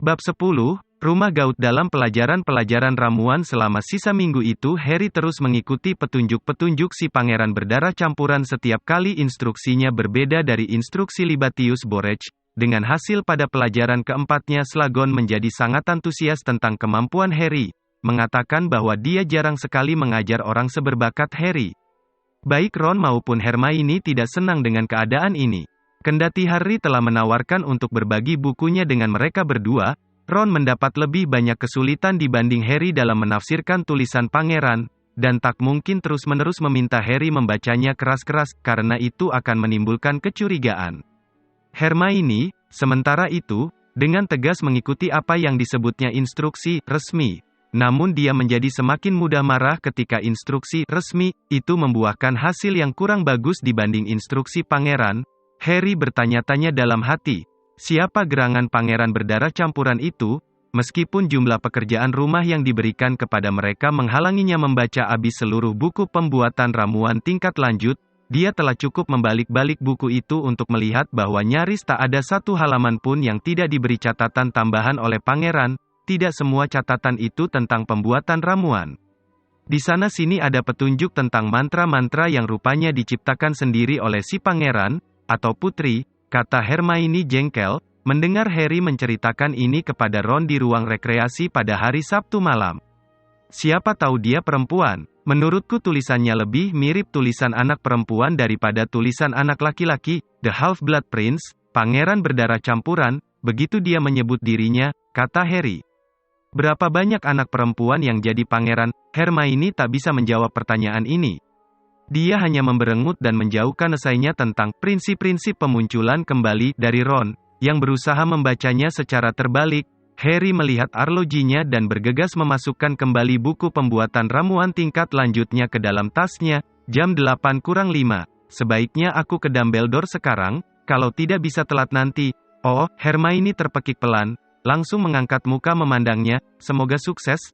Bab 10, Rumah Gaut. Dalam pelajaran-pelajaran ramuan selama sisa minggu itu Harry terus mengikuti petunjuk-petunjuk si pangeran berdarah campuran. Setiap kali instruksinya berbeda dari instruksi Libatius Borage. Dengan hasil pada pelajaran keempatnya Slagon menjadi sangat antusias tentang kemampuan Harry, mengatakan bahwa dia jarang sekali mengajar orang seberbakat Harry. Baik Ron maupun Hermione tidak senang dengan keadaan ini. Kendati Harry telah menawarkan untuk berbagi bukunya dengan mereka berdua, Ron mendapat lebih banyak kesulitan dibanding Harry dalam menafsirkan tulisan pangeran, dan tak mungkin terus-menerus meminta Harry membacanya keras-keras, karena itu akan menimbulkan kecurigaan. Hermione, sementara itu, dengan tegas mengikuti apa yang disebutnya instruksi resmi. Namun dia menjadi semakin mudah marah ketika instruksi resmi itu membuahkan hasil yang kurang bagus dibanding instruksi pangeran. Harry bertanya-tanya dalam hati, siapa gerangan pangeran berdarah campuran itu? Meskipun jumlah pekerjaan rumah yang diberikan kepada mereka menghalanginya membaca habis seluruh buku pembuatan ramuan tingkat lanjut, dia telah cukup membalik-balik buku itu untuk melihat bahwa nyaris tak ada satu halaman pun yang tidak diberi catatan tambahan oleh pangeran. Tidak semua catatan itu tentang pembuatan ramuan. Di sana-sini ada petunjuk tentang mantra-mantra yang rupanya diciptakan sendiri oleh si pangeran, atau putri, kata Hermione jengkel, mendengar Harry menceritakan ini kepada Ron di ruang rekreasi pada hari Sabtu malam. Siapa tahu dia perempuan? Menurutku tulisannya lebih mirip tulisan anak perempuan daripada tulisan anak laki-laki. The Half-Blood Prince, pangeran berdarah campuran, begitu dia menyebut dirinya, kata Harry. Berapa banyak anak perempuan yang jadi pangeran? Hermione tak bisa menjawab pertanyaan ini. Dia hanya memberengut dan menjauhkan esainya tentang prinsip-prinsip pemunculan kembali dari Ron, yang berusaha membacanya secara terbalik. Harry melihat arlojinya dan bergegas memasukkan kembali buku pembuatan ramuan tingkat lanjutnya ke dalam tasnya. Jam 8:05. Sebaiknya aku ke Dumbledore sekarang, kalau tidak bisa telat nanti. Oh, Hermione terpekik pelan, langsung mengangkat muka memandangnya. Semoga sukses.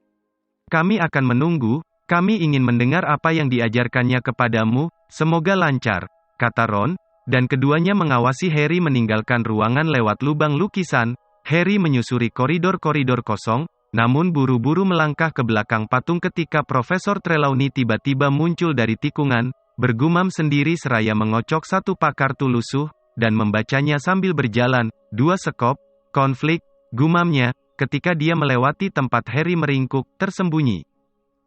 Kami akan menunggu. Kami ingin mendengar apa yang diajarkannya kepadamu, semoga lancar, kata Ron, dan keduanya mengawasi Harry meninggalkan ruangan lewat lubang lukisan. Harry menyusuri koridor-koridor kosong, namun buru-buru melangkah ke belakang patung ketika Profesor Trelawney tiba-tiba muncul dari tikungan, bergumam sendiri seraya mengocok satu pakar tulusuh, dan membacanya sambil berjalan. 2 sekop, konflik, gumamnya, ketika dia melewati tempat Harry meringkuk, tersembunyi.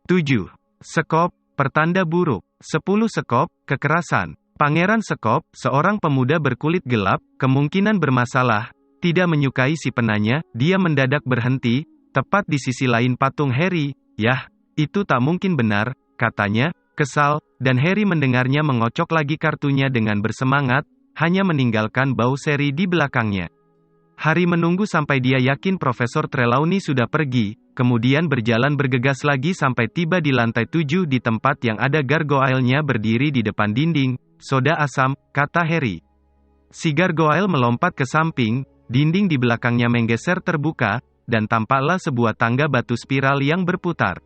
7 sekop, pertanda buruk. 10 sekop, kekerasan. Pangeran Sekop, seorang pemuda berkulit gelap, kemungkinan bermasalah, tidak menyukai si penanya. Dia mendadak berhenti, tepat di sisi lain patung Harry. Yah, itu tak mungkin benar, katanya, kesal, dan Harry mendengarnya mengocok lagi kartunya dengan bersemangat, hanya meninggalkan bau seri di belakangnya. Harry menunggu sampai dia yakin Profesor Trelawney sudah pergi, kemudian berjalan bergegas lagi sampai tiba di lantai 7 di tempat yang ada gargoyle-nya berdiri di depan dinding. Soda asam, kata Harry. Si gargoyle melompat ke samping, dinding di belakangnya menggeser terbuka, dan tampaklah sebuah tangga batu spiral yang berputar.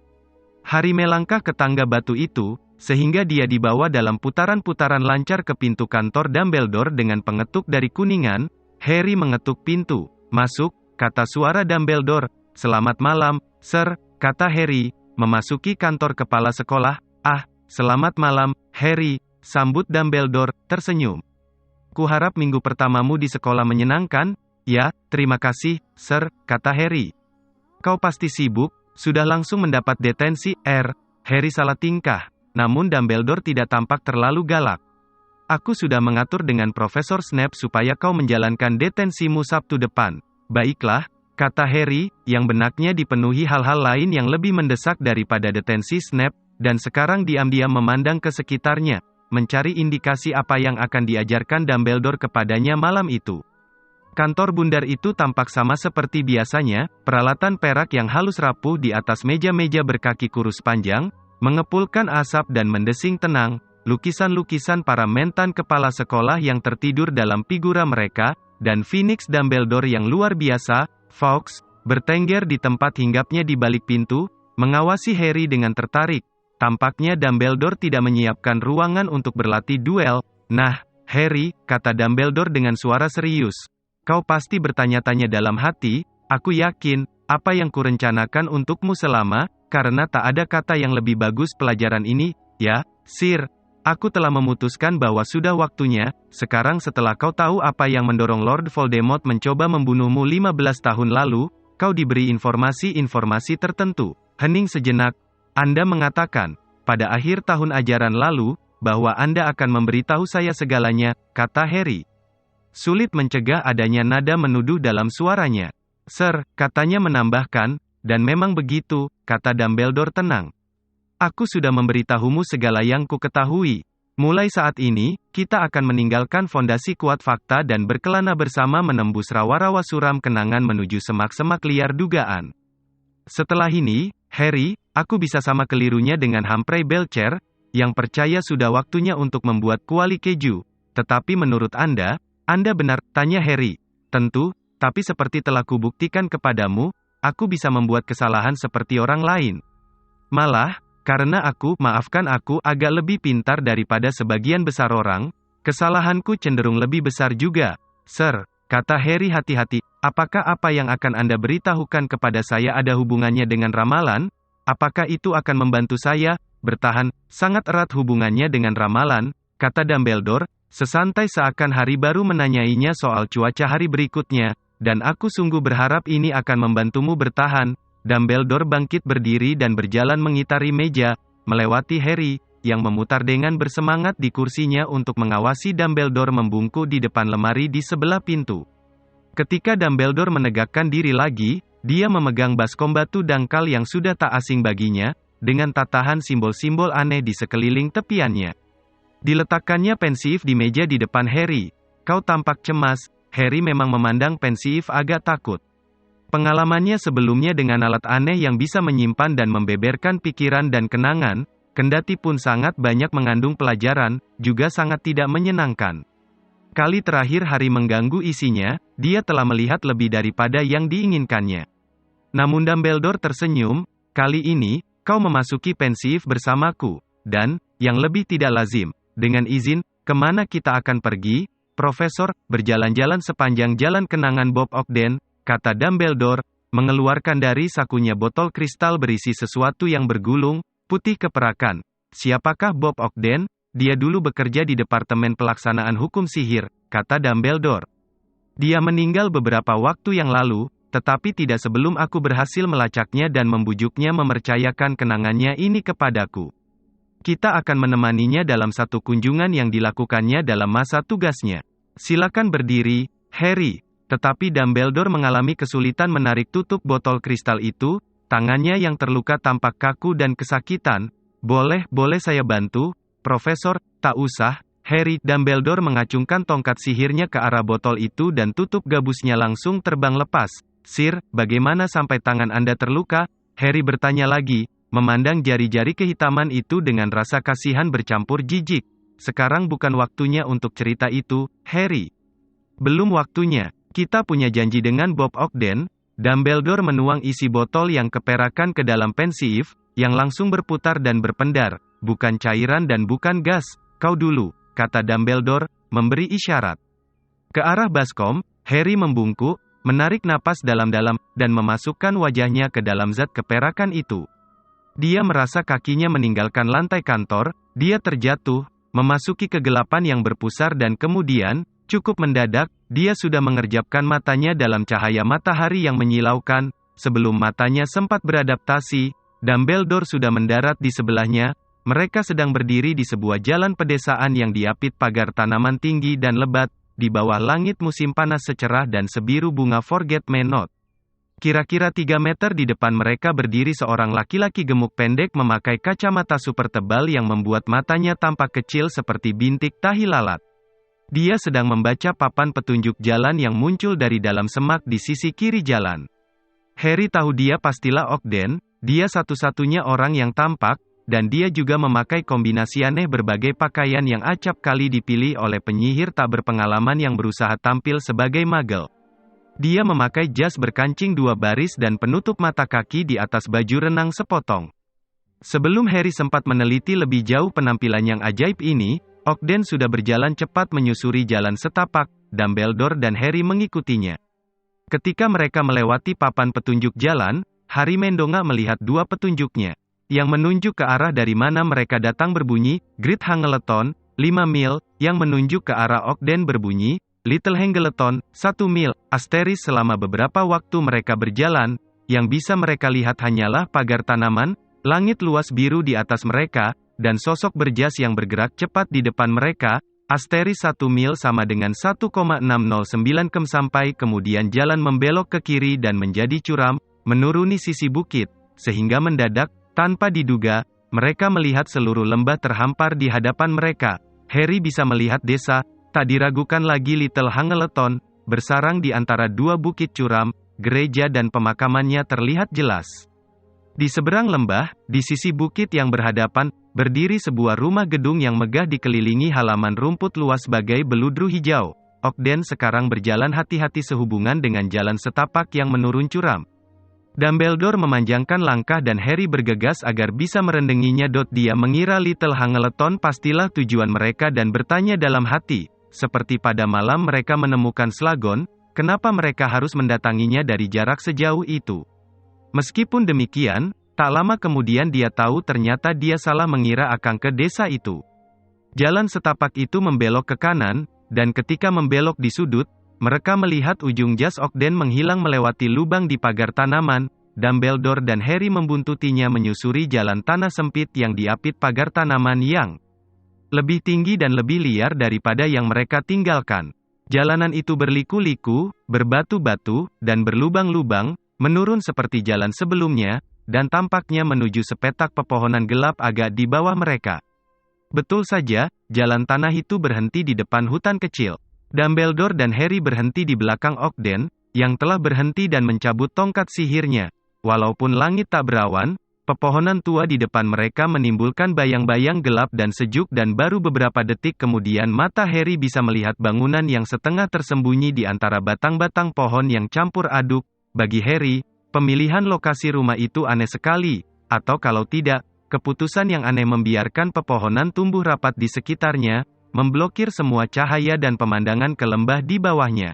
Harry melangkah ke tangga batu itu, sehingga dia dibawa dalam putaran-putaran lancar ke pintu kantor Dumbledore dengan pengetuk dari kuningan. Harry mengetuk pintu. Masuk, kata suara Dumbledore. Selamat malam, Sir, kata Harry, memasuki kantor kepala sekolah. Ah, selamat malam, Harry, sambut Dumbledore, tersenyum. Kuharap minggu pertamamu di sekolah menyenangkan. Ya, terima kasih, Sir, kata Harry. Kau pasti sibuk, sudah langsung mendapat detensi, Harry salah tingkah. Namun Dumbledore tidak tampak terlalu galak. Aku sudah mengatur dengan Profesor Snape supaya kau menjalankan detensimu Sabtu depan. Baiklah, kata Harry, yang benaknya dipenuhi hal-hal lain yang lebih mendesak daripada detensi Snape, dan sekarang diam-diam memandang ke sekitarnya, mencari indikasi apa yang akan diajarkan Dumbledore kepadanya malam itu. Kantor bundar itu tampak sama seperti biasanya, peralatan perak yang halus rapuh di atas meja-meja berkaki kurus panjang, mengepulkan asap dan mendesing tenang. Lukisan-lukisan para mentan kepala sekolah yang tertidur dalam figura mereka, dan Phoenix Dumbledore yang luar biasa, Fawkes, bertengger di tempat hinggapnya di balik pintu, mengawasi Harry dengan tertarik. Tampaknya Dumbledore tidak menyiapkan ruangan untuk berlatih duel. Nah, Harry, kata Dumbledore dengan suara serius. Kau pasti bertanya-tanya dalam hati, Aku yakin, apa yang kurencanakan untukmu selama, karena tak ada kata yang lebih bagus pelajaran ini, ya, Sir. Aku telah memutuskan bahwa sudah waktunya, sekarang setelah kau tahu apa yang mendorong Lord Voldemort mencoba membunuhmu 15 tahun lalu, kau diberi informasi-informasi tertentu. Hening sejenak, Anda mengatakan, pada akhir tahun ajaran lalu, bahwa Anda akan memberitahu saya segalanya, kata Harry. Sulit mencegah adanya nada menuduh dalam suaranya. Sir, katanya menambahkan, dan memang begitu, kata Dumbledore tenang. Aku sudah memberitahumu segala yang ku ketahui. Mulai saat ini, kita akan meninggalkan fondasi kuat fakta dan berkelana bersama menembus rawa-rawa suram kenangan menuju semak-semak liar dugaan. Setelah ini, Harry, aku bisa sama kelirunya dengan Humphrey Belcher, yang percaya sudah waktunya untuk membuat kuali keju. Tetapi menurut Anda benar, tanya Harry. Tentu, tapi seperti telah kubuktikan kepadamu, aku bisa membuat kesalahan seperti orang lain. Malah, karena maafkan aku agak lebih pintar daripada sebagian besar orang, kesalahanku cenderung lebih besar juga. Sir, kata Harry hati-hati, apakah apa yang akan Anda beritahukan kepada saya ada hubungannya dengan ramalan? Apakah itu akan membantu saya bertahan sangat erat hubungannya dengan ramalan, kata Dumbledore, sesantai seakan Harry baru menanyainya soal cuaca hari berikutnya. Dan aku sungguh berharap ini akan membantumu bertahan. Dumbledore bangkit berdiri dan berjalan mengitari meja, melewati Harry, yang memutar dengan bersemangat di kursinya untuk mengawasi Dumbledore membungkuk di depan lemari di sebelah pintu. Ketika Dumbledore menegakkan diri lagi, dia memegang baskom batu dangkal yang sudah tak asing baginya, dengan tatahan simbol-simbol aneh di sekeliling tepiannya. Diletakkannya pensiif di meja di depan Harry. Kau tampak cemas. Harry memang memandang pensiif agak takut. Pengalamannya sebelumnya dengan alat aneh yang bisa menyimpan dan membeberkan pikiran dan kenangan, kendati pun sangat banyak mengandung pelajaran, juga sangat tidak menyenangkan. Kali terakhir Harry mengganggu isinya, dia telah melihat lebih daripada yang diinginkannya. Namun Dumbledore tersenyum, kali ini, kau memasuki pensiif bersamaku, dan, yang lebih tidak lazim, dengan izin, kemana kita akan pergi? Profesor, berjalan-jalan sepanjang jalan kenangan Bob Ogden, kata Dumbledore, mengeluarkan dari sakunya botol kristal berisi sesuatu yang bergulung, putih keperakan. Siapakah Bob Ogden? Dia dulu bekerja di Departemen Pelaksanaan Hukum Sihir, kata Dumbledore. Dia meninggal beberapa waktu yang lalu, tetapi tidak sebelum aku berhasil melacaknya dan membujuknya mempercayakan kenangannya ini kepadaku. Kita akan menemaninya dalam satu kunjungan yang dilakukannya dalam masa tugasnya. Silakan berdiri, Harry. Tetapi Dumbledore mengalami kesulitan menarik tutup botol kristal itu, tangannya yang terluka tampak kaku dan kesakitan. Boleh saya bantu? Profesor, tak usah, Harry. Dumbledore mengacungkan tongkat sihirnya ke arah botol itu dan tutup gabusnya langsung terbang lepas. Sir, bagaimana sampai tangan Anda terluka? Harry bertanya lagi, memandang jari-jari kehitaman itu dengan rasa kasihan bercampur jijik. Sekarang bukan waktunya untuk cerita itu, Harry. Belum waktunya. Kita punya janji dengan Bob Ogden. Dumbledore menuang isi botol yang keperakan ke dalam pensiif, yang langsung berputar dan berpendar. Bukan cairan dan bukan gas. Kau dulu, kata Dumbledore, memberi isyarat. Ke arah baskom, Harry membungkuk, menarik napas dalam-dalam, dan memasukkan wajahnya ke dalam zat keperakan itu. Dia merasa kakinya meninggalkan lantai kantor, dia terjatuh, memasuki kegelapan yang berpusar dan kemudian, cukup mendadak, dia sudah mengerjapkan matanya dalam cahaya matahari yang menyilaukan. Sebelum matanya sempat beradaptasi, Dumbledore sudah mendarat di sebelahnya. Mereka sedang berdiri di sebuah jalan pedesaan yang diapit pagar tanaman tinggi dan lebat, di bawah langit musim panas secerah dan sebiru bunga forget-me-not. Kira-kira 3 meter di depan mereka berdiri seorang laki-laki gemuk pendek memakai kacamata super tebal yang membuat matanya tampak kecil seperti bintik tahi lalat. Dia sedang membaca papan petunjuk jalan yang muncul dari dalam semak di sisi kiri jalan. Harry tahu dia pastilah Ogden, dia satu-satunya orang yang tampak, dan dia juga memakai kombinasi aneh berbagai pakaian yang acap kali dipilih oleh penyihir tak berpengalaman yang berusaha tampil sebagai magel. Dia memakai jas berkancing 2 baris dan penutup mata kaki di atas baju renang sepotong. Sebelum Harry sempat meneliti lebih jauh penampilan yang ajaib ini, Ogden sudah berjalan cepat menyusuri jalan setapak. Dumbledore dan Harry mengikutinya. Ketika mereka melewati papan petunjuk jalan, Hari Mendonga melihat dua petunjuknya, yang menunjuk ke arah dari mana mereka datang berbunyi, Great Hangeleton, 5 mil, yang menunjuk ke arah Ogden berbunyi, Little Hangeleton, 1 mil, asteris selama beberapa waktu mereka berjalan, yang bisa mereka lihat hanyalah pagar tanaman, langit luas biru di atas mereka, dan sosok berjas yang bergerak cepat di depan mereka, asteris 1 mil sama dengan 1,609 km sampai kemudian jalan membelok ke kiri dan menjadi curam, menuruni sisi bukit, sehingga mendadak, tanpa diduga, mereka melihat seluruh lembah terhampar di hadapan mereka. Harry bisa melihat desa, tak diragukan lagi Little Hangeleton, bersarang di antara dua bukit curam, gereja dan pemakamannya terlihat jelas. Di seberang lembah, di sisi bukit yang berhadapan, berdiri sebuah rumah gedung yang megah dikelilingi halaman rumput luas bagai beludru hijau. Ogden sekarang berjalan hati-hati sehubungan dengan jalan setapak yang menurun curam. Dumbledore memanjangkan langkah dan Harry bergegas agar bisa merendenginya. Dia mengira Little Hangeleton pastilah tujuan mereka dan bertanya dalam hati, seperti pada malam mereka menemukan Slagon, kenapa mereka harus mendatanginya dari jarak sejauh itu. Meskipun demikian, tak lama kemudian dia tahu ternyata dia salah mengira akan ke desa itu. Jalan setapak itu membelok ke kanan, dan ketika membelok di sudut, mereka melihat ujung jas Ogden menghilang melewati lubang di pagar tanaman. Dumbledore dan Harry membuntutinya menyusuri jalan tanah sempit yang diapit pagar tanaman yang lebih tinggi dan lebih liar daripada yang mereka tinggalkan. Jalanan itu berliku-liku, berbatu-batu, dan berlubang-lubang, menurun seperti jalan sebelumnya, dan tampaknya menuju sepetak pepohonan gelap agak di bawah mereka. Betul saja, jalan tanah itu berhenti di depan hutan kecil. Dumbledore dan Harry berhenti di belakang Ogden, yang telah berhenti dan mencabut tongkat sihirnya. Walaupun langit tak berawan, pepohonan tua di depan mereka menimbulkan bayang-bayang gelap dan sejuk dan baru beberapa detik kemudian mata Harry bisa melihat bangunan yang setengah tersembunyi di antara batang-batang pohon yang campur aduk. Bagi Harry, pemilihan lokasi rumah itu aneh sekali, atau kalau tidak, keputusan yang aneh membiarkan pepohonan tumbuh rapat di sekitarnya, memblokir semua cahaya dan pemandangan ke lembah di bawahnya.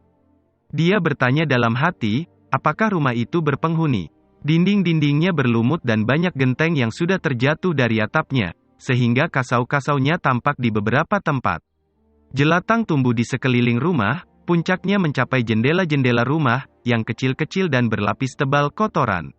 Dia bertanya dalam hati, apakah rumah itu berpenghuni? Dinding-dindingnya berlumut dan banyak genteng yang sudah terjatuh dari atapnya, sehingga kasau-kasaunya tampak di beberapa tempat. Jelatang tumbuh di sekeliling rumah, puncaknya mencapai jendela-jendela rumah, yang kecil-kecil dan berlapis tebal kotoran.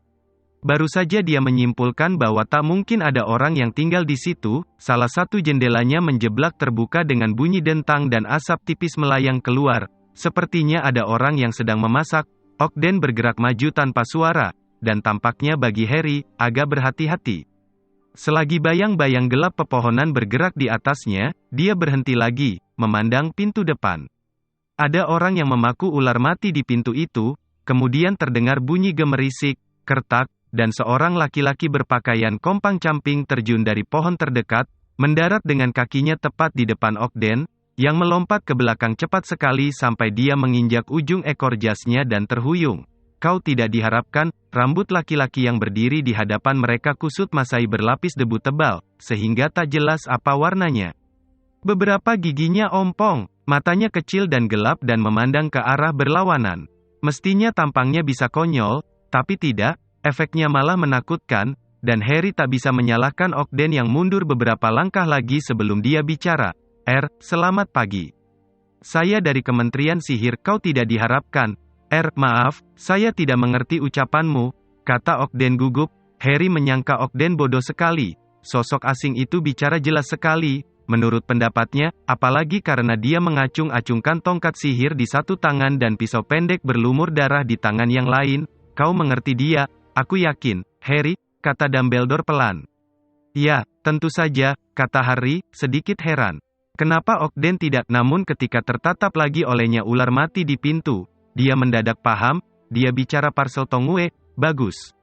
Baru saja dia menyimpulkan bahwa tak mungkin ada orang yang tinggal di situ, salah satu jendelanya menjeblak terbuka dengan bunyi dentang dan asap tipis melayang keluar, sepertinya ada orang yang sedang memasak. Ogden bergerak maju tanpa suara, dan tampaknya bagi Harry, agak berhati-hati. Selagi bayang-bayang gelap pepohonan bergerak di atasnya, dia berhenti lagi, memandang pintu depan. Ada orang yang memaku ular mati di pintu itu, kemudian terdengar bunyi gemerisik, kertak, dan seorang laki-laki berpakaian kompang-camping terjun dari pohon terdekat, mendarat dengan kakinya tepat di depan Ogden, yang melompat ke belakang cepat sekali sampai dia menginjak ujung ekor jasnya dan terhuyung. Kau tidak diharapkan, rambut laki-laki yang berdiri di hadapan mereka kusut masai berlapis debu tebal, sehingga tak jelas apa warnanya. Beberapa giginya ompong, matanya kecil dan gelap dan memandang ke arah berlawanan. Mestinya tampangnya bisa konyol, tapi tidak, efeknya malah menakutkan, dan Harry tak bisa menyalahkan Ogden yang mundur beberapa langkah lagi sebelum dia bicara. Selamat pagi. Saya dari Kementerian Sihir. Kau tidak diharapkan. Maaf, saya tidak mengerti ucapanmu, kata Ogden gugup. Harry menyangka Ogden bodoh sekali. Sosok asing itu bicara jelas sekali, menurut pendapatnya, apalagi karena dia mengacung-acungkan tongkat sihir di satu tangan dan pisau pendek berlumur darah di tangan yang lain. Kau mengerti dia, aku yakin, Harry, kata Dumbledore pelan. Ya, tentu saja, kata Harry, sedikit heran. Kenapa Ogden tidak? Namun ketika tertatap lagi olehnya ular mati di pintu, dia mendadak paham, dia bicara Parseltongue, bagus.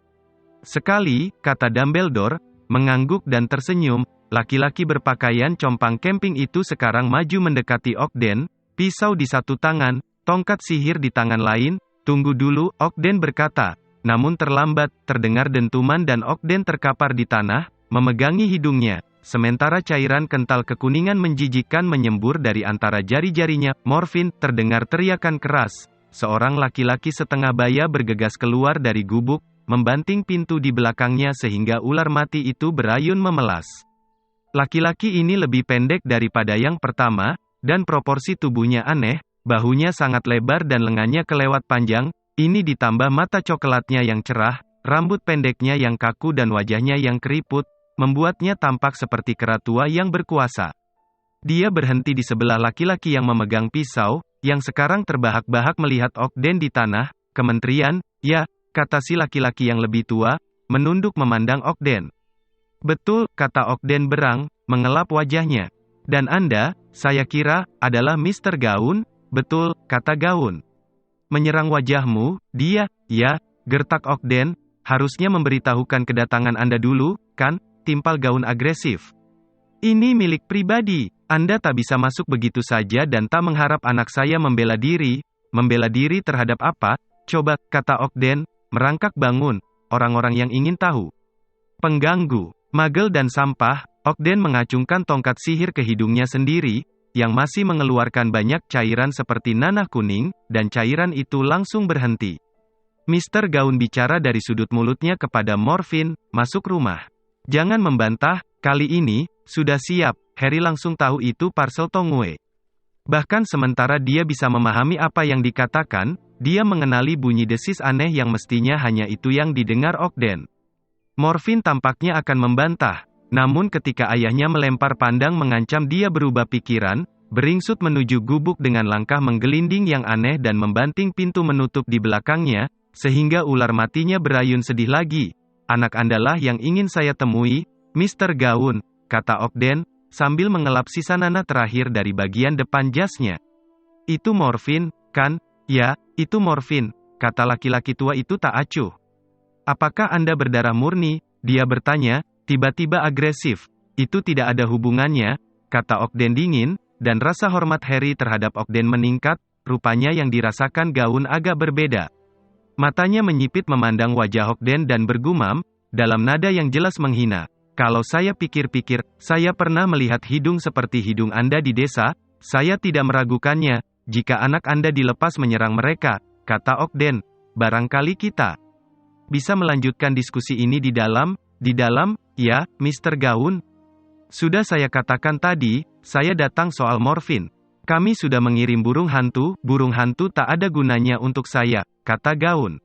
Sekali, kata Dumbledore, mengangguk dan tersenyum. Laki-laki berpakaian compang camping itu sekarang maju mendekati Ogden, pisau di satu tangan, tongkat sihir di tangan lain. Tunggu dulu, Ogden berkata. Namun terlambat, terdengar dentuman dan Ogden terkapar di tanah, memegangi hidungnya. Sementara cairan kental kekuningan menjijikkan menyembur dari antara jari-jarinya. Morfin, terdengar teriakan keras. seorang laki-laki setengah baya bergegas keluar dari gubuk, membanting pintu di belakangnya sehingga ular mati itu berayun memelas. Laki-laki ini lebih pendek daripada yang pertama, dan proporsi tubuhnya aneh, bahunya sangat lebar dan lengannya kelewat panjang, ini ditambah mata coklatnya yang cerah, rambut pendeknya yang kaku dan wajahnya yang keriput, membuatnya tampak seperti kera tua yang berkuasa. Dia berhenti di sebelah laki-laki yang memegang pisau, yang sekarang terbahak-bahak melihat Ogden di tanah. Kementerian, ya, kata si laki-laki yang lebih tua, menunduk memandang Ogden. Betul, kata Ogden berang, mengelap wajahnya. Dan Anda, saya kira, adalah Mr. Gaun? Betul, kata Gaun. Menyerang wajahmu, dia, ya, gertak Ogden, harusnya memberitahukan kedatangan Anda dulu, kan? Timpal Gaun agresif. Ini milik pribadi, Anda tak bisa masuk begitu saja dan tak mengharap anak saya membela diri. Membela diri terhadap apa? Coba, kata Ogden, merangkak bangun, orang-orang yang ingin tahu. Pengganggu, magel dan sampah, Ogden mengacungkan tongkat sihir ke hidungnya sendiri, yang masih mengeluarkan banyak cairan seperti nanah kuning, dan cairan itu langsung berhenti. Mr. Gaun bicara dari sudut mulutnya kepada Morfin, masuk rumah. Jangan membantah, kali ini, sudah siap, Harry langsung tahu itu Parcel Tongue. Bahkan sementara dia bisa memahami apa yang dikatakan, dia mengenali bunyi desis aneh yang mestinya hanya itu yang didengar Ogden. Morfin tampaknya akan membantah, namun ketika ayahnya melempar pandang mengancam dia berubah pikiran, beringsut menuju gubuk dengan langkah menggelinding yang aneh dan membanting pintu menutup di belakangnya, sehingga ular matinya berayun sedih lagi. Anak Anda lah yang ingin saya temui, Mr. Gaun, kata Ogden, sambil mengelap sisa nanah terakhir dari bagian depan jasnya. Itu morfin, kan? Ya, itu morfin, kata laki-laki tua itu tak acuh. Apakah Anda berdarah murni? Dia bertanya, tiba-tiba agresif. Itu tidak ada hubungannya, kata Ogden dingin, dan rasa hormat Harry terhadap Ogden meningkat, rupanya yang dirasakan Gaun agak berbeda. Matanya menyipit memandang wajah Ogden dan bergumam, dalam nada yang jelas menghina. Kalau saya pikir-pikir, saya pernah melihat hidung seperti hidung Anda di desa, saya tidak meragukannya, jika anak Anda dilepas menyerang mereka, kata Ogden, barangkali kita bisa melanjutkan diskusi ini di dalam, ya, Mr. Gaun. Sudah saya katakan tadi, saya datang soal morfin. Kami sudah mengirim burung hantu tak ada gunanya untuk saya, kata Gaun.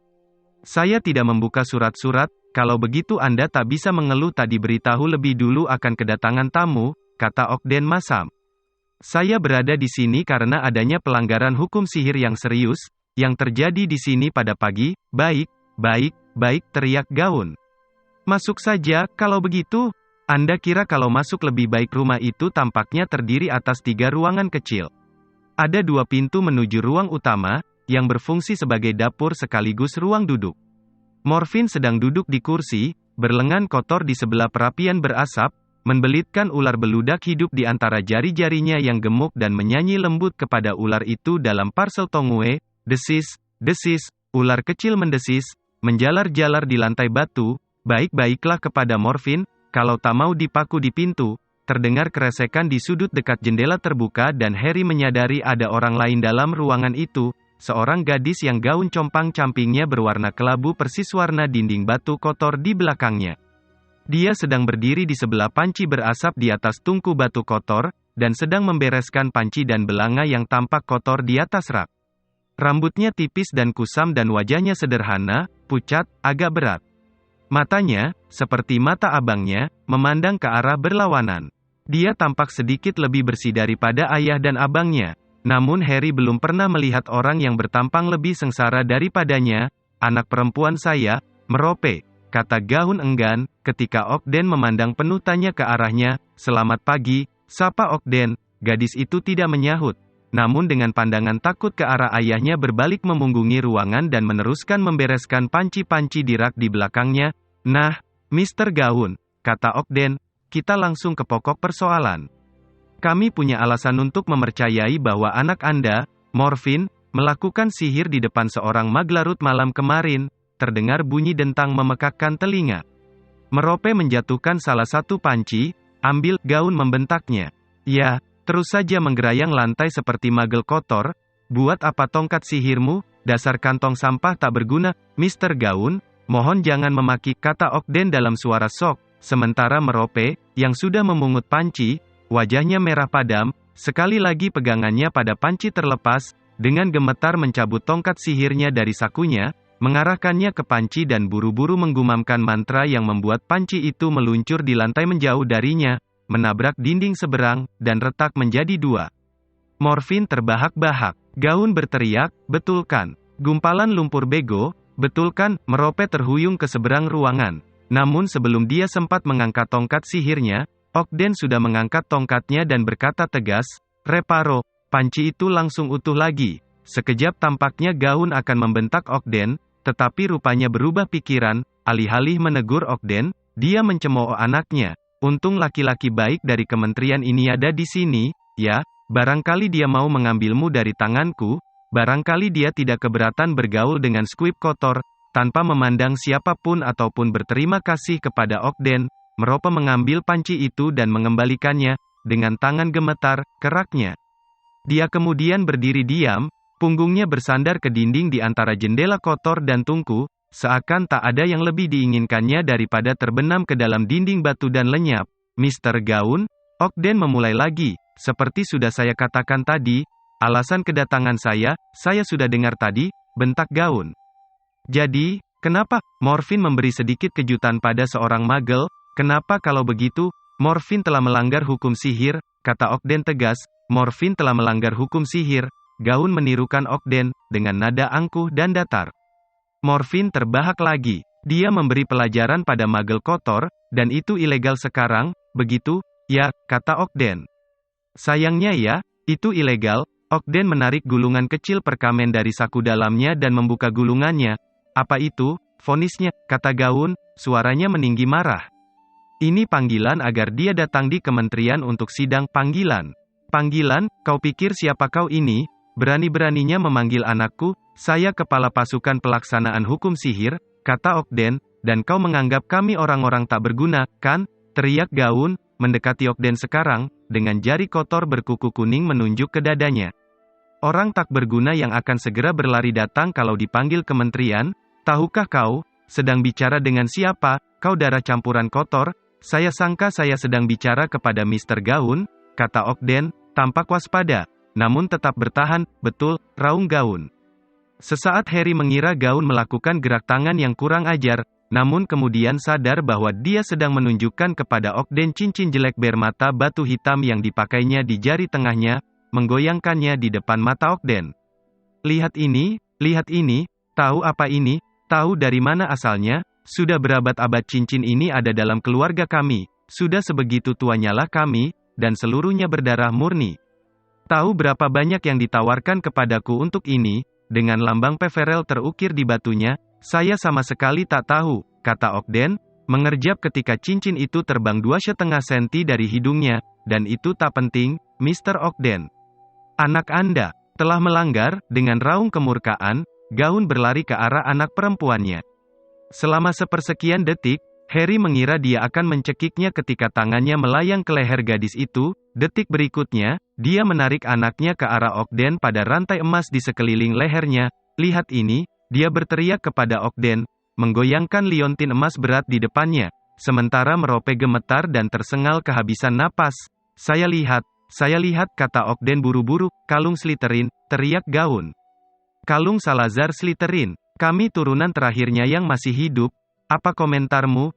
Saya tidak membuka surat-surat, kalau begitu Anda tak bisa mengeluh tak diberitahu lebih dulu akan kedatangan tamu, kata Ogden masam. Saya berada di sini karena adanya pelanggaran hukum sihir yang serius, yang terjadi di sini pada pagi, baik, teriak Gaun. Masuk saja, kalau begitu. Anda kira kalau masuk lebih baik rumah itu tampaknya terdiri atas 3 ruangan kecil. Ada 2 pintu menuju ruang utama, yang berfungsi sebagai dapur sekaligus ruang duduk. Morfin sedang duduk di kursi, berlengan kotor di sebelah perapian berasap, membelitkan ular beludak hidup di antara jari-jarinya yang gemuk dan menyanyi lembut kepada ular itu dalam Parcel Tongue, desis, ular kecil mendesis, menjalar-jalar di lantai batu, baik-baiklah kepada Morfin, kalau tak mau dipaku di pintu. Terdengar keresekan di sudut dekat jendela terbuka dan Harry menyadari ada orang lain dalam ruangan itu, seorang gadis yang gaun compang-campingnya berwarna kelabu persis warna dinding batu kotor di belakangnya. Dia sedang berdiri di sebelah panci berasap di atas tungku batu kotor, dan sedang membereskan panci dan belanga yang tampak kotor di atas rak. Rambutnya tipis dan kusam dan wajahnya sederhana, pucat, agak berat. Matanya, seperti mata abangnya, memandang ke arah berlawanan. Dia tampak sedikit lebih bersih daripada ayah dan abangnya. Namun Harry belum pernah melihat orang yang bertampang lebih sengsara daripadanya. Anak perempuan saya, merope, kata Gaun enggan, ketika Ogden memandang penuh tanya ke arahnya. Selamat pagi, sapa Ogden. Gadis itu tidak menyahut. Namun dengan pandangan takut ke arah ayahnya berbalik memunggungi ruangan dan meneruskan membereskan panci-panci di rak di belakangnya. Nah, Mr. Gaun, kata Ogden, kita langsung ke pokok persoalan. Kami punya alasan untuk mempercayai bahwa anak Anda, Morfin, melakukan sihir di depan seorang maglarut malam kemarin. Terdengar bunyi dentang memekakkan telinga. Merope menjatuhkan salah satu panci, ambil, Gaun membentaknya. Ya. Terus saja menggerayang lantai seperti magel kotor. Buat apa tongkat sihirmu? dasar kantong sampah tak berguna, Mr. Gaun, mohon jangan memaki, kata Ogden dalam suara sok, sementara Merope, yang sudah memungut panci, wajahnya merah padam, sekali lagi pegangannya pada panci terlepas, dengan gemetar mencabut tongkat sihirnya dari sakunya, mengarahkannya ke panci dan buru-buru menggumamkan mantra yang membuat panci itu meluncur di lantai menjauh darinya, menabrak dinding seberang, dan retak menjadi dua. Morfin terbahak-bahak. Gaun berteriak, betul kan? Gumpalan lumpur bego, betul kan? Merope terhuyung ke seberang ruangan. Namun sebelum dia sempat mengangkat tongkat sihirnya, Ogden sudah mengangkat tongkatnya dan berkata tegas, reparo, panci itu langsung utuh lagi. Sekejap tampaknya Gaun akan membentak Ogden, tetapi rupanya berubah pikiran, alih-alih menegur Ogden, dia mencemooh anaknya. Untung laki-laki baik dari kementerian ini ada di sini, ya. Barangkali dia mau mengambilmu dari tanganku, barangkali dia tidak keberatan bergaul dengan Squib kotor, tanpa memandang siapapun ataupun berterima kasih kepada Ogden, Merope mengambil panci itu dan mengembalikannya, dengan tangan gemetar, keraknya. Dia kemudian berdiri diam, punggungnya bersandar ke dinding di antara jendela kotor dan tungku, seakan tak ada yang lebih diinginkannya daripada terbenam ke dalam dinding batu dan lenyap. Mr. Gaun, Ogden memulai lagi. Seperti sudah saya katakan tadi, alasan kedatangan saya sudah dengar tadi, bentak Gaun. Jadi, kenapa? Morfin memberi sedikit kejutan pada seorang magel, kenapa kalau begitu? Morfin telah melanggar hukum sihir, kata Ogden tegas, Morfin telah melanggar hukum sihir. Gaun menirukan Ogden, dengan nada angkuh dan datar. Morfin terbahak lagi, dia memberi pelajaran pada magel kotor, dan itu ilegal sekarang, begitu? Ya, kata Ogden. Sayangnya ya, itu ilegal. Ogden menarik gulungan kecil perkamen dari saku dalamnya dan membuka gulungannya. Apa itu? Vonisnya, kata Gaun, suaranya meninggi marah. Ini panggilan agar dia datang di kementerian untuk sidang panggilan. Panggilan, kau pikir siapa kau ini? Berani-beraninya memanggil anakku, saya kepala pasukan pelaksanaan hukum sihir, kata Ogden, dan kau menganggap kami orang-orang tak berguna, kan? Teriak Gaun, mendekati Ogden sekarang, dengan jari kotor berkuku kuning menunjuk ke dadanya. Orang tak berguna yang akan segera berlari datang kalau dipanggil kementerian, tahukah kau, sedang bicara dengan siapa, kau darah campuran kotor, saya sangka saya sedang bicara kepada Mr. Gaun, kata Ogden, tampak waspada, namun tetap bertahan, betul, raung Gaun. Sesaat Harry mengira Gaun melakukan gerak tangan yang kurang ajar, namun kemudian sadar bahwa dia sedang menunjukkan kepada Ogden cincin jelek bermata batu hitam yang dipakainya di jari tengahnya, menggoyangkannya di depan mata Ogden. Lihat ini, tahu apa ini, tahu dari mana asalnya, sudah berabad-abad cincin ini ada dalam keluarga kami, sudah sebegitu tuanyalah kami, dan seluruhnya berdarah murni. Tahu berapa banyak yang ditawarkan kepadaku untuk ini, dengan lambang Peverell terukir di batunya, saya sama sekali tak tahu, kata Ogden, mengerjap ketika cincin itu terbang 2,5 senti dari hidungnya, dan itu tak penting, Mr. Ogden. Anak Anda telah melanggar, dengan raung kemurkaan, Gaun berlari ke arah anak perempuannya. Selama sepersekian detik, Harry mengira dia akan mencekiknya ketika tangannya melayang ke leher gadis itu, detik berikutnya, dia menarik anaknya ke arah Ogden pada rantai emas di sekeliling lehernya, lihat ini, dia berteriak kepada Ogden, menggoyangkan liontin emas berat di depannya, sementara Merope gemetar dan tersengal kehabisan napas. Saya lihat, kata Ogden buru-buru, kalung Slytherin, teriak Gaun. Kalung Salazar Slytherin, kami turunan terakhirnya yang masih hidup, apa komentarmu?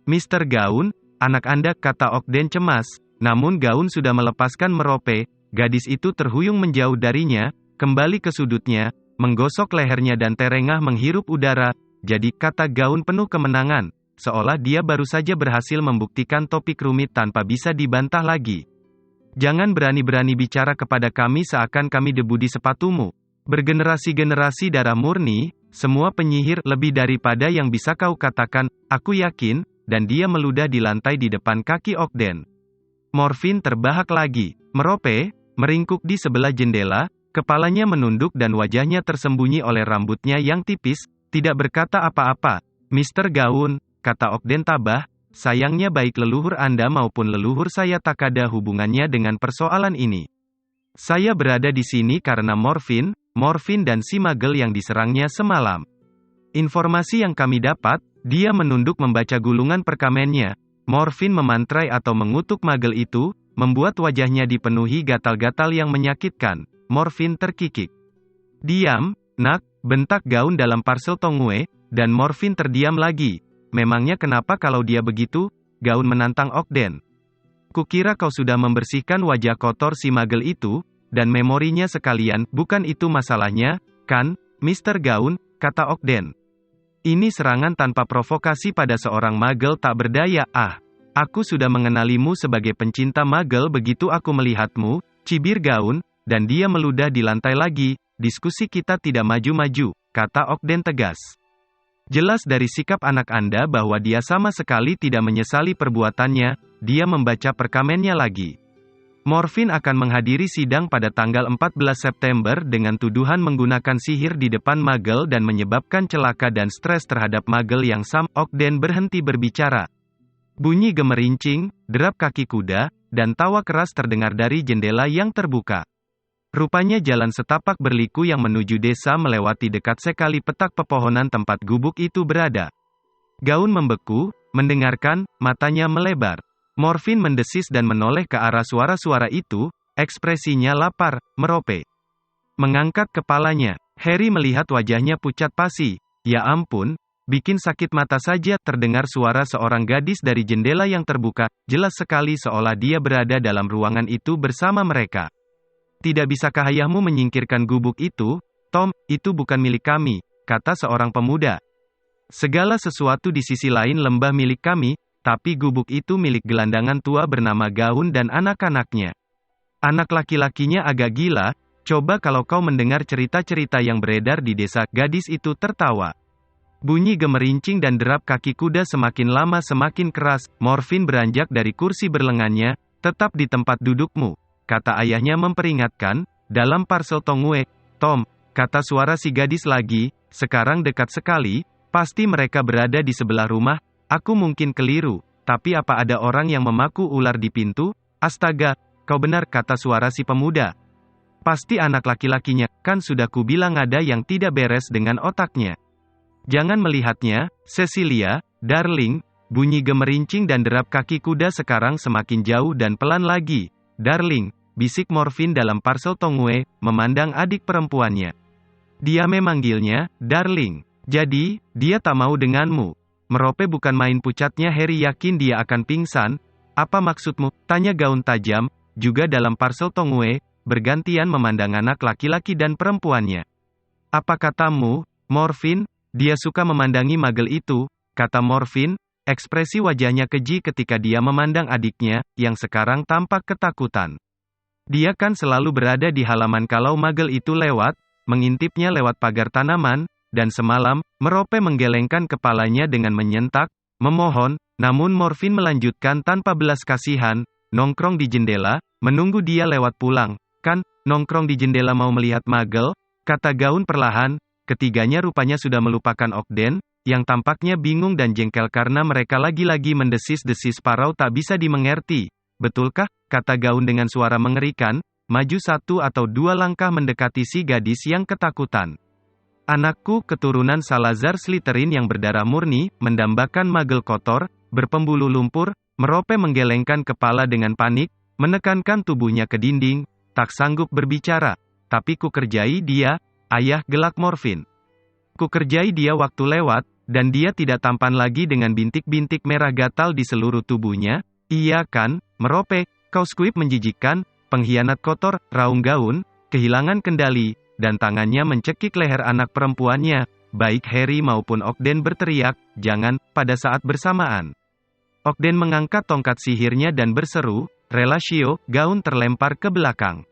Mr. Gaun, anak Anda, kata Ogden cemas, namun Gaun sudah melepaskan Merope, gadis itu terhuyung menjauh darinya, kembali ke sudutnya, menggosok lehernya dan terengah menghirup udara, jadi kata Gaun penuh kemenangan, seolah dia baru saja berhasil membuktikan topik rumit tanpa bisa dibantah lagi. Jangan berani-berani bicara kepada kami seakan kami debu di sepatumu. Bergenerasi-generasi darah murni, semua penyihir lebih daripada yang bisa kau katakan, aku yakin, dan dia meludah di lantai di depan kaki Ogden. Morfin terbahak lagi. Merope, meringkuk di sebelah jendela, kepalanya menunduk dan wajahnya tersembunyi oleh rambutnya yang tipis, tidak berkata apa-apa. Mr. Gaun, kata Ogden tabah, sayangnya baik leluhur Anda maupun leluhur saya tak ada hubungannya dengan persoalan ini. Saya berada di sini karena Morfin Morfin dan si Magel yang diserangnya semalam. Informasi yang kami dapat, dia menunduk membaca gulungan perkamennya. Morfin memantrai atau mengutuk Magel itu, membuat wajahnya dipenuhi gatal-gatal yang menyakitkan. Morfin terkikik. Diam, nak, bentak Gaun dalam parcel Tongue, dan Morfin terdiam lagi. Memangnya kenapa kalau dia begitu? Gaun menantang Ogden. Kukira kau sudah membersihkan wajah kotor si Magel itu, dan memorinya sekalian, bukan itu masalahnya, kan, Mr. Gaun, kata Ogden. Ini serangan tanpa provokasi pada seorang Magel tak berdaya. Aku sudah mengenalimu sebagai pencinta Magel begitu aku melihatmu, cibir Gaun, dan dia meludah di lantai lagi. Diskusi kita tidak maju-maju, kata Ogden tegas. Jelas dari sikap anak Anda bahwa dia sama sekali tidak menyesali perbuatannya. Dia membaca perkamennya lagi. Morfin akan menghadiri sidang pada tanggal 14 September dengan tuduhan menggunakan sihir di depan Magel dan menyebabkan celaka dan stres terhadap Magel yang sama. Ogden berhenti berbicara. Bunyi gemerincing, derap kaki kuda, dan tawa keras terdengar dari jendela yang terbuka. Rupanya jalan setapak berliku yang menuju desa melewati dekat sekali petak pepohonan tempat gubuk itu berada. Gaun membeku, mendengarkan, matanya melebar. Morfin mendesis dan menoleh ke arah suara-suara itu, ekspresinya lapar, merope. Mengangkat kepalanya, Harry melihat wajahnya pucat pasi. Ya ampun, bikin sakit mata saja. Terdengar suara seorang gadis dari jendela yang terbuka, jelas sekali seolah dia berada dalam ruangan itu bersama mereka. Tidak bisakah ayahmu menyingkirkan gubuk itu? Tom, itu bukan milik kami, kata seorang pemuda. Segala sesuatu di sisi lain lembah milik kami, tapi gubuk itu milik gelandangan tua bernama Gaun dan anak-anaknya. Anak laki-lakinya agak gila, coba kalau kau mendengar cerita-cerita yang beredar di desa. Gadis itu tertawa. Bunyi gemerincing dan derap kaki kuda semakin lama semakin keras. Morfin beranjak dari kursi berlengannya. Tetap di tempat dudukmu, kata ayahnya memperingatkan. Dalam parcel Tongue, Tom, kata suara si gadis lagi, sekarang dekat sekali, pasti mereka berada di sebelah rumah. Aku mungkin keliru, tapi apa ada orang yang memaku ular di pintu? Astaga, kau benar, kata suara si pemuda. Pasti anak laki-lakinya, kan sudah kubilang ada yang tidak beres dengan otaknya. Jangan melihatnya, Cecilia, darling. Bunyi gemerincing dan derap kaki kuda sekarang semakin jauh dan pelan lagi. Darling, bisik Morfin dalam parcel Tongue, memandang adik perempuannya. Dia memanggilnya, darling. Jadi, dia tak mau denganmu. Merope bukan main, pucatnya. Harry yakin dia akan pingsan. Apa maksudmu? Tanya Gaun tajam, juga dalam parcel Tongue, bergantian memandang anak laki-laki dan perempuannya. Apa katamu, Morfin? Dia suka memandangi Magel itu, kata Morfin. Ekspresi wajahnya keji ketika dia memandang adiknya, yang sekarang tampak ketakutan. Dia kan selalu berada di halaman kalau Magel itu lewat, mengintipnya lewat pagar tanaman, dan semalam, Merope menggelengkan kepalanya dengan menyentak, memohon, namun Morfin melanjutkan tanpa belas kasihan, nongkrong di jendela, menunggu dia lewat pulang. Kan, nongkrong di jendela mau melihat Magel, kata Gaun perlahan. Ketiganya rupanya sudah melupakan Ogden, yang tampaknya bingung dan jengkel karena mereka lagi-lagi mendesis-desis parau tak bisa dimengerti. Betulkah? Kata Gaun dengan suara mengerikan, maju 1 atau 2 langkah mendekati si gadis yang ketakutan. Anakku, keturunan Salazar Slytherin yang berdarah murni, mendambakan Magel kotor, berpembuluh lumpur. Merope menggelengkan kepala dengan panik, menekankan tubuhnya ke dinding, tak sanggup berbicara. Tapi ku kerjai dia, ayah, gelak Morfin. Ku kerjai dia waktu lewat, dan dia tidak tampan lagi dengan bintik-bintik merah gatal di seluruh tubuhnya. Iya kan, Merope, kau Squib menjijikkan, pengkhianat kotor, raung Gaun, kehilangan kendali, dan tangannya mencekik leher anak perempuannya. Baik Harry maupun Ogden berteriak, jangan, pada saat bersamaan. Ogden mengangkat tongkat sihirnya dan berseru, Relatio. Gaun terlempar ke belakang.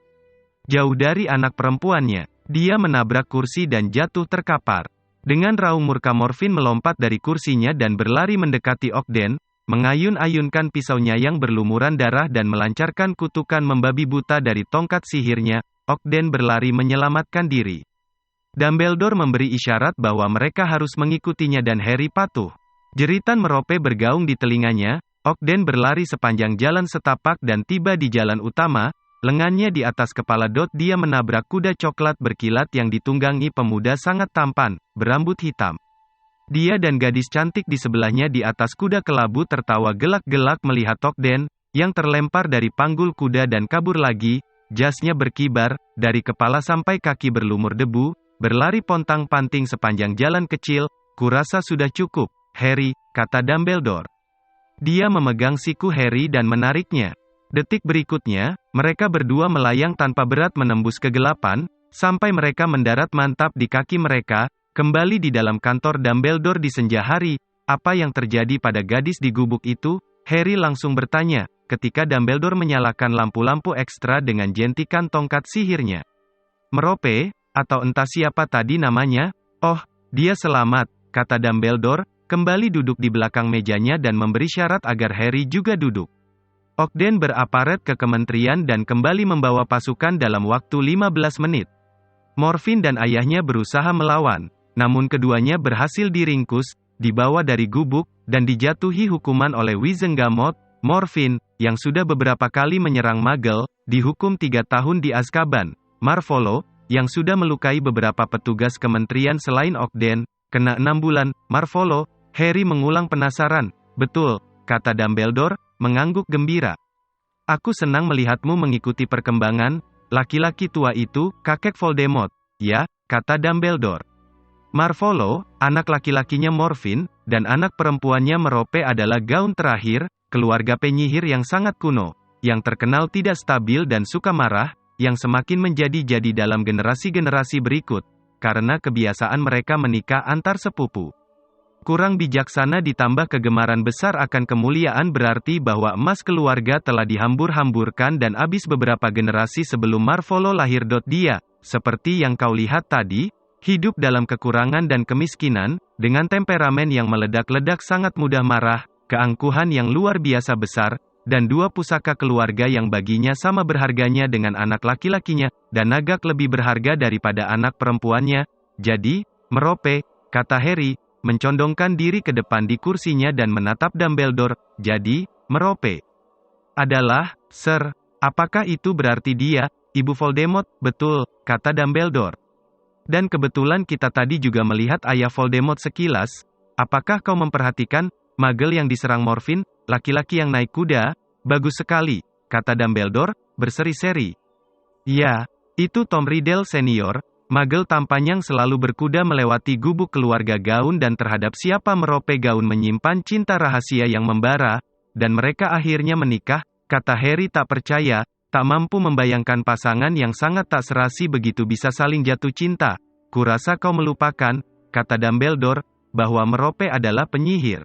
Jauh dari anak perempuannya, dia menabrak kursi dan jatuh terkapar. Dengan raung murka Morfin melompat dari kursinya dan berlari mendekati Ogden, mengayun-ayunkan pisaunya yang berlumuran darah dan melancarkan kutukan membabi buta dari tongkat sihirnya. Ogden berlari menyelamatkan diri. Dumbledore memberi isyarat bahwa mereka harus mengikutinya dan Harry patuh. Jeritan Merope bergaung di telinganya. Ogden berlari sepanjang jalan setapak dan tiba di jalan utama, lengannya di atas kepala dia menabrak kuda coklat berkilat yang ditunggangi pemuda sangat tampan, berambut hitam. Dia dan gadis cantik di sebelahnya di atas kuda kelabu tertawa gelak-gelak melihat Tokden, yang terlempar dari panggul kuda dan kabur lagi, jasnya berkibar, dari kepala sampai kaki berlumur debu, berlari pontang-panting sepanjang jalan kecil. Kurasa sudah cukup, Harry, kata Dumbledore. Dia memegang siku Harry dan menariknya. Detik berikutnya, mereka berdua melayang tanpa berat menembus kegelapan, sampai mereka mendarat mantap di kaki mereka. Kembali di dalam kantor Dumbledore di senja hari, apa yang terjadi pada gadis di gubuk itu? Harry langsung bertanya, ketika Dumbledore menyalakan lampu-lampu ekstra dengan jentikan tongkat sihirnya. Merope, atau entah siapa tadi namanya? Oh, dia selamat, kata Dumbledore, kembali duduk di belakang mejanya dan memberi syarat agar Harry juga duduk. Ogden beraparet ke kementerian dan kembali membawa pasukan dalam waktu 15 menit. Morfin dan ayahnya berusaha melawan. Namun keduanya berhasil diringkus, dibawa dari gubuk, dan dijatuhi hukuman oleh Wizengamot. Morfin, yang sudah beberapa kali menyerang Muggle, dihukum 3 tahun di Azkaban. Marvolo, yang sudah melukai beberapa petugas kementerian selain Ogden, kena 6 bulan. Marvolo, Harry mengulang penasaran. Betul, kata Dumbledore, mengangguk gembira. Aku senang melihatmu mengikuti perkembangan, laki-laki tua itu, kakek Voldemort. Ya, kata Dumbledore. Marvolo, anak laki-lakinya Morfin, dan anak perempuannya Merope adalah gaun terakhir, keluarga penyihir yang sangat kuno, yang terkenal tidak stabil dan suka marah, yang semakin menjadi-jadi dalam generasi-generasi berikut, karena kebiasaan mereka menikah antar sepupu. Kurang bijaksana ditambah kegemaran besar akan kemuliaan berarti bahwa emas keluarga telah dihambur-hamburkan dan habis beberapa generasi sebelum Marvolo lahir. Dia, seperti yang kau lihat tadi, hidup dalam kekurangan dan kemiskinan, dengan temperamen yang meledak-ledak sangat mudah marah, keangkuhan yang luar biasa besar, dan 2 pusaka keluarga yang baginya sama berharganya dengan anak laki-lakinya, dan agak lebih berharga daripada anak perempuannya. Jadi, Merope, kata Harry, mencondongkan diri ke depan di kursinya dan menatap Dumbledore. Jadi, Merope adalah, Sir, apakah itu berarti dia, Ibu Voldemort? Betul, kata Dumbledore. Dan kebetulan kita tadi juga melihat ayah Voldemort sekilas. Apakah kau memperhatikan, Muggle yang diserang Morfin, laki-laki yang naik kuda? Bagus sekali, kata Dumbledore, berseri-seri. Ya, itu Tom Riddle senior, Muggle tampan yang selalu berkuda melewati gubuk keluarga Gaun dan terhadap siapa Merope Gaun menyimpan cinta rahasia yang membara, dan mereka akhirnya menikah, kata Harry tak percaya. Tak mampu membayangkan pasangan yang sangat tak serasi begitu bisa saling jatuh cinta. Kurasa kau melupakan, kata Dumbledore, bahwa Merope adalah penyihir.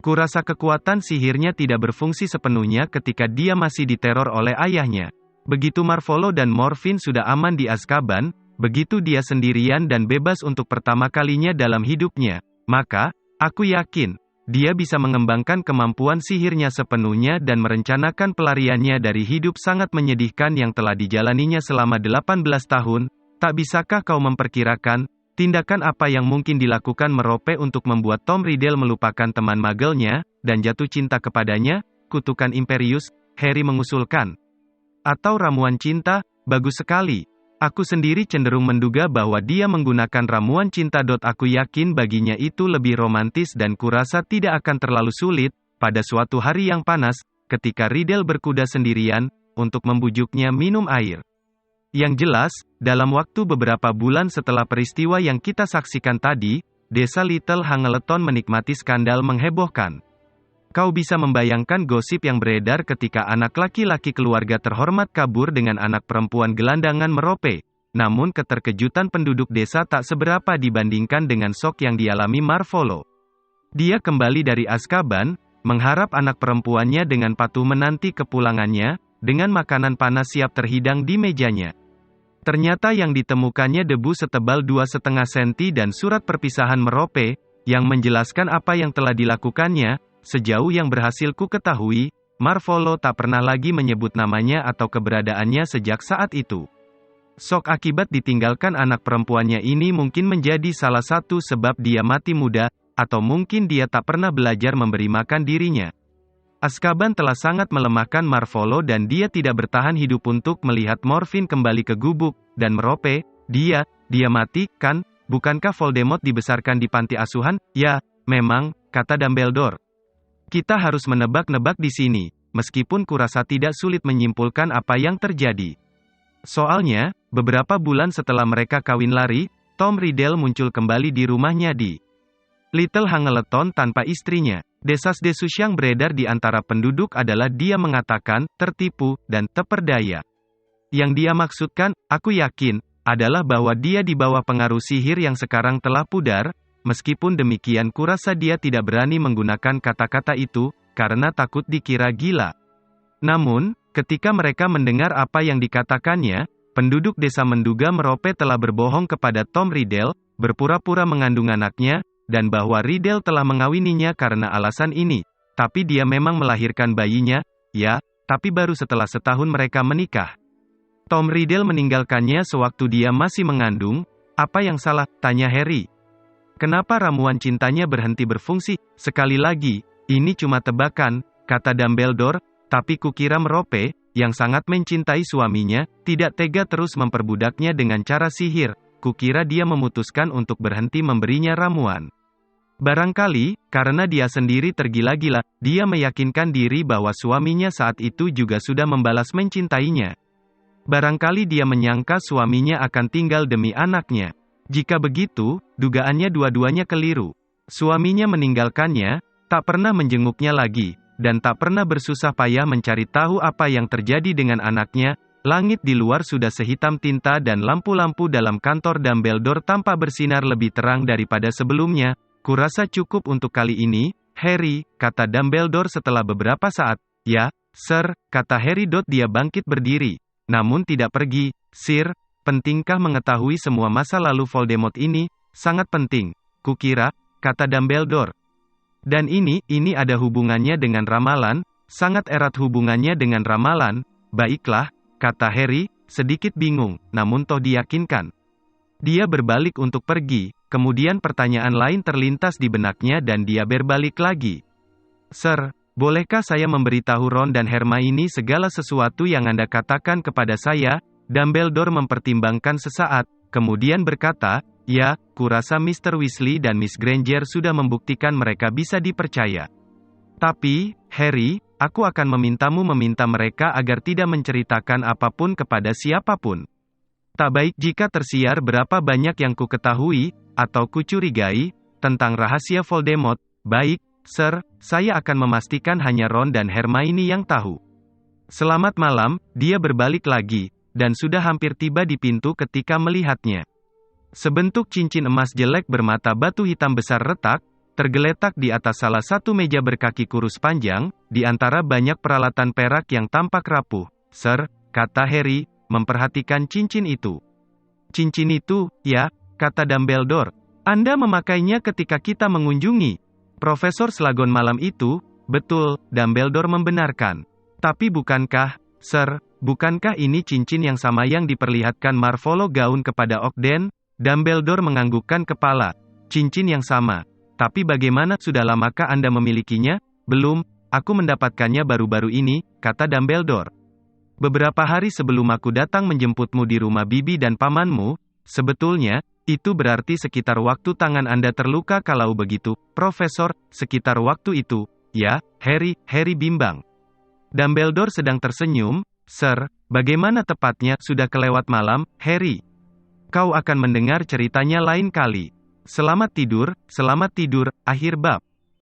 Kurasa kekuatan sihirnya tidak berfungsi sepenuhnya ketika dia masih diteror oleh ayahnya. Begitu Marvolo dan Morfin sudah aman di Azkaban, begitu dia sendirian dan bebas untuk pertama kalinya dalam hidupnya, maka, aku yakin, dia bisa mengembangkan kemampuan sihirnya sepenuhnya dan merencanakan pelariannya dari hidup sangat menyedihkan yang telah dijalaninya selama 18 tahun. Tak bisakah kau memperkirakan, tindakan apa yang mungkin dilakukan Merope untuk membuat Tom Riddle melupakan teman Muggle-nya, dan jatuh cinta kepadanya? Kutukan Imperius, Harry mengusulkan. Atau ramuan cinta? Bagus sekali. Aku sendiri cenderung menduga bahwa dia menggunakan ramuan cinta. Aku yakin baginya itu lebih romantis dan kurasa tidak akan terlalu sulit, pada suatu hari yang panas, ketika Riddle berkuda sendirian, untuk membujuknya minum air. Yang jelas, dalam waktu beberapa bulan setelah peristiwa yang kita saksikan tadi, desa Little Hangleton menikmati skandal menghebohkan. Kau bisa membayangkan gosip yang beredar ketika anak laki-laki keluarga terhormat kabur dengan anak perempuan gelandangan Merope. Namun keterkejutan penduduk desa tak seberapa dibandingkan dengan shock yang dialami Marvolo. Dia kembali dari Azkaban, mengharap anak perempuannya dengan patuh menanti kepulangannya, dengan makanan panas siap terhidang di mejanya. Ternyata yang ditemukannya debu setebal 2,5 senti dan surat perpisahan Merope, yang menjelaskan apa yang telah dilakukannya. Sejauh yang berhasil ku ketahui, Marvolo tak pernah lagi menyebut namanya atau keberadaannya sejak saat itu. Shock akibat ditinggalkan anak perempuannya ini mungkin menjadi salah satu sebab dia mati muda, atau mungkin dia tak pernah belajar memberi makan dirinya. Azkaban telah sangat melemahkan Marvolo dan dia tidak bertahan hidup untuk melihat Morfin kembali ke gubuk, dan merope, dia mati, kan? Bukankah Voldemort dibesarkan di panti asuhan? Ya, memang, kata Dumbledore. Kita harus menebak-nebak di sini, meskipun kurasa tidak sulit menyimpulkan apa yang terjadi. Soalnya, beberapa bulan setelah mereka kawin lari, Tom Riddle muncul kembali di rumahnya di Little Hangleton tanpa istrinya. Desas-desus yang beredar di antara penduduk adalah dia mengatakan, tertipu, dan terperdaya. Yang dia maksudkan, aku yakin, adalah bahwa dia di bawah pengaruh sihir yang sekarang telah pudar. Meskipun demikian kurasa dia tidak berani menggunakan kata-kata itu, karena takut dikira gila. Namun, ketika mereka mendengar apa yang dikatakannya, penduduk desa menduga Merope telah berbohong kepada Tom Riddle, berpura-pura mengandung anaknya, dan bahwa Riddle telah mengawininya karena alasan ini. Tapi dia memang melahirkan bayinya, ya, tapi baru setelah setahun mereka menikah. Tom Riddle meninggalkannya sewaktu dia masih mengandung. Apa yang salah? Tanya Harry. Kenapa ramuan cintanya berhenti berfungsi? Sekali lagi, ini cuma tebakan, kata Dumbledore, tapi kukira Merope, yang sangat mencintai suaminya, tidak tega terus memperbudaknya dengan cara sihir. Kukira dia memutuskan untuk berhenti memberinya ramuan. Barangkali, karena dia sendiri tergila-gila, dia meyakinkan diri bahwa suaminya saat itu juga sudah membalas mencintainya. Barangkali dia menyangka suaminya akan tinggal demi anaknya. Jika begitu, dugaannya dua-duanya keliru. Suaminya meninggalkannya, tak pernah menjenguknya lagi, dan tak pernah bersusah payah mencari tahu apa yang terjadi dengan anaknya. Langit di luar sudah sehitam tinta dan lampu-lampu dalam kantor Dumbledore tampak bersinar lebih terang daripada sebelumnya. Kurasa cukup untuk kali ini, Harry, kata Dumbledore setelah beberapa saat. Ya, Sir, kata Harry. Dia bangkit berdiri. Namun tidak pergi. Sir, pentingkah mengetahui semua masa lalu Voldemort ini? Sangat penting. Kukira, kata Dumbledore. Dan ini ada hubungannya dengan ramalan, sangat erat hubungannya dengan ramalan. Baiklah, kata Harry, sedikit bingung, namun toh diyakinkan. Dia berbalik untuk pergi, kemudian pertanyaan lain terlintas di benaknya dan dia berbalik lagi. Sir, bolehkah saya memberitahu Ron dan Hermione segala sesuatu yang Anda katakan kepada saya? Dumbledore mempertimbangkan sesaat, kemudian berkata, ya, kurasa Mr. Weasley dan Miss Granger sudah membuktikan mereka bisa dipercaya. Tapi, Harry, aku akan meminta mereka agar tidak menceritakan apapun kepada siapapun. Tak baik jika tersiar berapa banyak yang ku ketahui, atau ku curigai, tentang rahasia Voldemort. Baik, Sir, saya akan memastikan hanya Ron dan Hermione yang tahu. Selamat malam, dia berbalik lagi, dan sudah hampir tiba di pintu ketika melihatnya. Sebentuk cincin emas jelek bermata batu hitam besar retak, tergeletak di atas salah satu meja berkaki kurus panjang, di antara banyak peralatan perak yang tampak rapuh. Sir, kata Harry, memperhatikan cincin itu. Cincin itu, ya, kata Dumbledore. Anda memakainya ketika kita mengunjungi Profesor Slughorn malam itu, betul, Dumbledore membenarkan. Tapi bukankah, Sir, bukankah ini cincin yang sama yang diperlihatkan Marvolo Gaun kepada Ogden? Dumbledore menganggukkan kepala. Cincin yang sama. Tapi bagaimana, sudah lamakah Anda memilikinya? Belum, aku mendapatkannya baru-baru ini, kata Dumbledore. Beberapa hari sebelum aku datang menjemputmu di rumah bibi dan pamanmu, sebetulnya, itu berarti sekitar waktu tangan Anda terluka. Kalau begitu, Profesor, sekitar waktu itu, ya, Harry bimbang. Dumbledore sedang tersenyum. Sir, bagaimana tepatnya, sudah kelewat malam, Harry. Kau akan mendengar ceritanya lain kali. Selamat tidur, akhir bab.